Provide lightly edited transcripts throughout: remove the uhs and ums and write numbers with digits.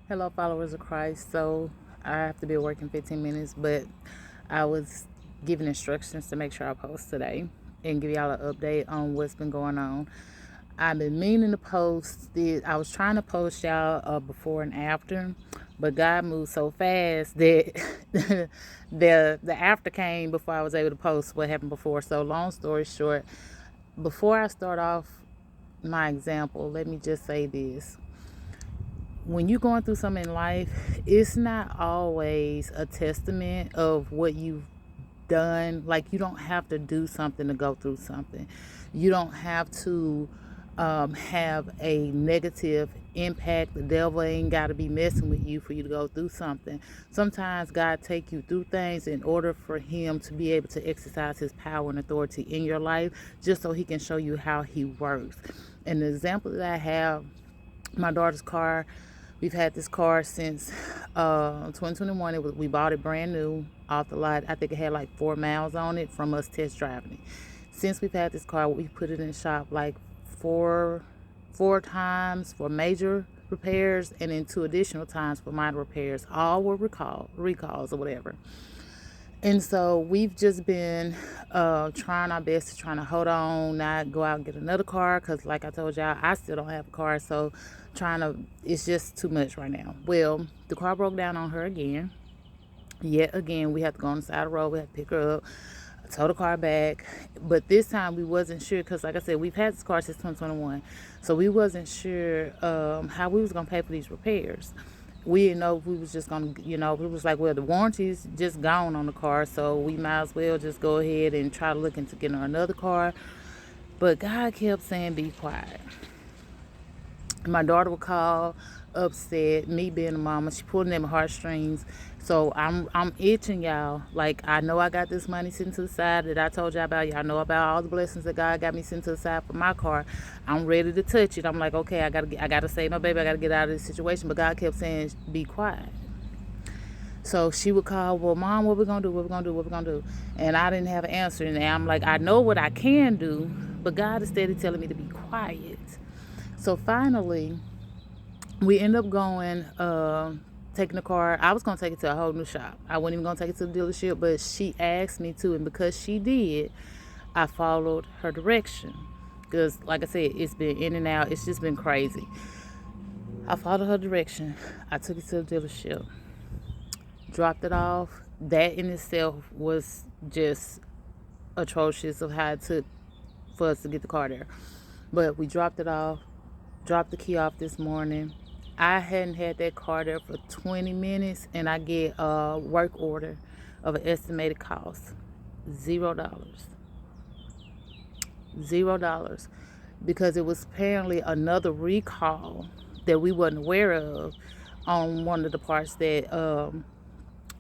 Hello, followers of Christ. So I have to be at work in 15 minutes, but I was given instructions to make sure I post today and give y'all an update on what's been going on. I've been meaning to post. I was trying to post y'all before and after, but God moved so fast that the after came before I was able to post what happened before. So long story short, before I start off my example, let me just say this: when you're going through something in life, it's not always a testament of what you've done. Like, you don't have to do something to go through something. You don't have to have a negative impact. The devil ain't got to be messing with you for you to go through something. Sometimes God take you through things in order for him to be able to exercise his power and authority in your life, just so he can show you how he works. And the example that I have, my daughter's car. We've had this car since 2021. We bought it brand new off the lot. I think it had like 4 miles on it from us test driving it. Since we've had this car, we put it in the shop like four times for major repairs, and then 2 additional times for minor repairs. All were recalls or whatever. And so we've just been trying our best to trying to hold on, not go out and get another car, because like I told y'all, I still don't have a car. So it's just too much right now. Well, the car broke down on her again. Yet again, we have to go on the side of the road. We have to pick her up, tow the car back. But this time we wasn't sure, because like I said, we've had this car since 2021. So we wasn't sure how we was going to pay for these repairs. We didn't know if we was just going to, it was like, well, the warranty's just gone on the car, so we might as well just go ahead and try to look into getting her another car. But God kept saying, be quiet. My daughter would call upset, me being a mama, she pulling at my heartstrings. So I'm itching, y'all. Like, I know I got this money sitting to the side that I told y'all about. Y'all know about all the blessings that God got me sitting to the side for my car. I'm ready to touch it. I'm like, okay, I gotta save my baby. I gotta get out of this situation. But God kept saying, be quiet. So she would call, well, Mom, what we gonna do? What we gonna do? What we gonna do? And I didn't have an answer. And I'm like, I know what I can do, but God is steady telling me to be quiet. So finally, we end up going, taking the car. I was gonna take it to a whole new shop. I wasn't even gonna take it to the dealership, but she asked me to, and because she did, I followed her direction. Because, like I said, it's been in and out. It's just been crazy. I followed her direction. I took it to the dealership, dropped it off. That in itself was just atrocious of how it took for us to get the car there. But we dropped it off, dropped the key off this morning. I hadn't had that car there for 20 minutes, and I get a work order of an estimated cost $0. $0. Because it was apparently another recall that we wasn't aware of on one of the parts that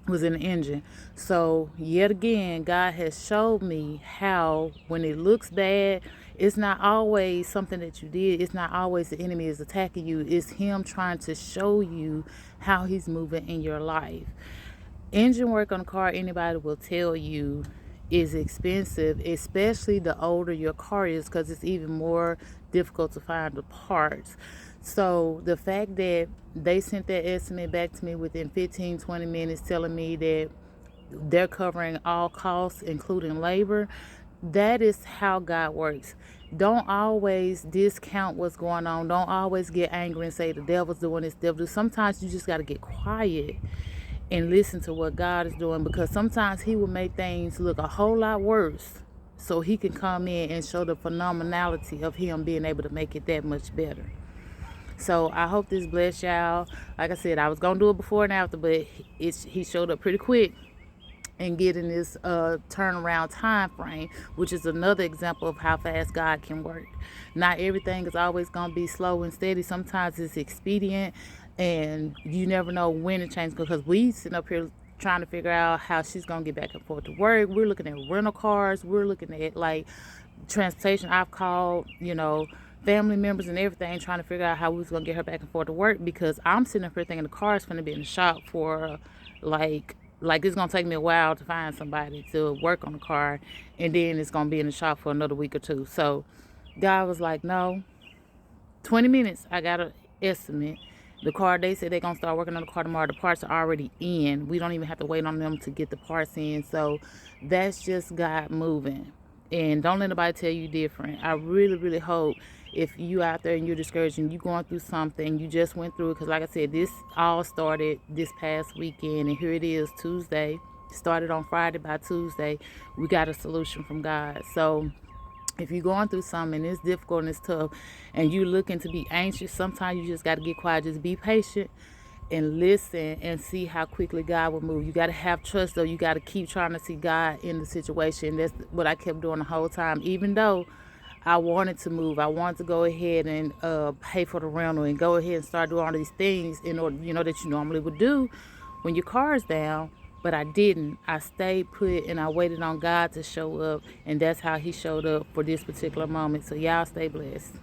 was in the engine. So yet again, God has showed me how when it looks bad, it's not always something that you did. It's not always the enemy is attacking you. It's him trying to show you how he's moving in your life. Engine work on a car, anybody will tell you, is expensive, especially the older your car is, because it's even more difficult to find the parts. So the fact that they sent that estimate back to me within 15-20 minutes telling me that they're covering all costs, including labor, that is how God works. Don't always discount what's going on. Don't always get angry and say the devil's doing this, devil. Sometimes you just got to get quiet and listen to what God is doing, because sometimes he will make things look a whole lot worse so he can come in and show the phenomenality of him being able to make it that much better. So I hope this bless y'all. Like I said, I was gonna do it before and after, but he showed up pretty quick and getting this turnaround time frame, which is another example of how fast God can work. Not everything is always going to be slow and steady. Sometimes it's expedient, and you never know when it changes, because we sitting up here trying to figure out how she's going to get back and forth to work. We're looking at rental cars. We're looking at like transportation. I've called, family members and everything, trying to figure out how we was going to get her back and forth to work, because I'm sitting up here thinking the car is going to be in the shop for like it's gonna take me a while to find somebody to work on the car, and then it's gonna be in the shop for another week or two. So God was like, no, 20 minutes, I got an estimate. The car, they said they're going to start working on the car tomorrow. The parts are already in. We don't even have to wait on them to get the parts in. So that's just God moving. And don't let nobody tell you different. I really, really hope if you out there and you're discouraged and you going through something, you just went through it. Because like I said, this all started this past weekend. And here it is, Tuesday. Started on Friday. By Tuesday, we got a solution from God. So if you're going through something and it's difficult and it's tough and you're looking to be anxious, sometimes you just got to get quiet. Just be patient and listen and see how quickly God will move. You got to have trust, though. You got to keep trying to see God in the situation. That's what I kept doing the whole time. Even though I wanted to move, I wanted to go ahead and pay for the rental and go ahead and start doing all these things in order, that you normally would do when your car is down. But I didn't. I stayed put and I waited on God to show up. And that's how he showed up for this particular moment. So y'all stay blessed.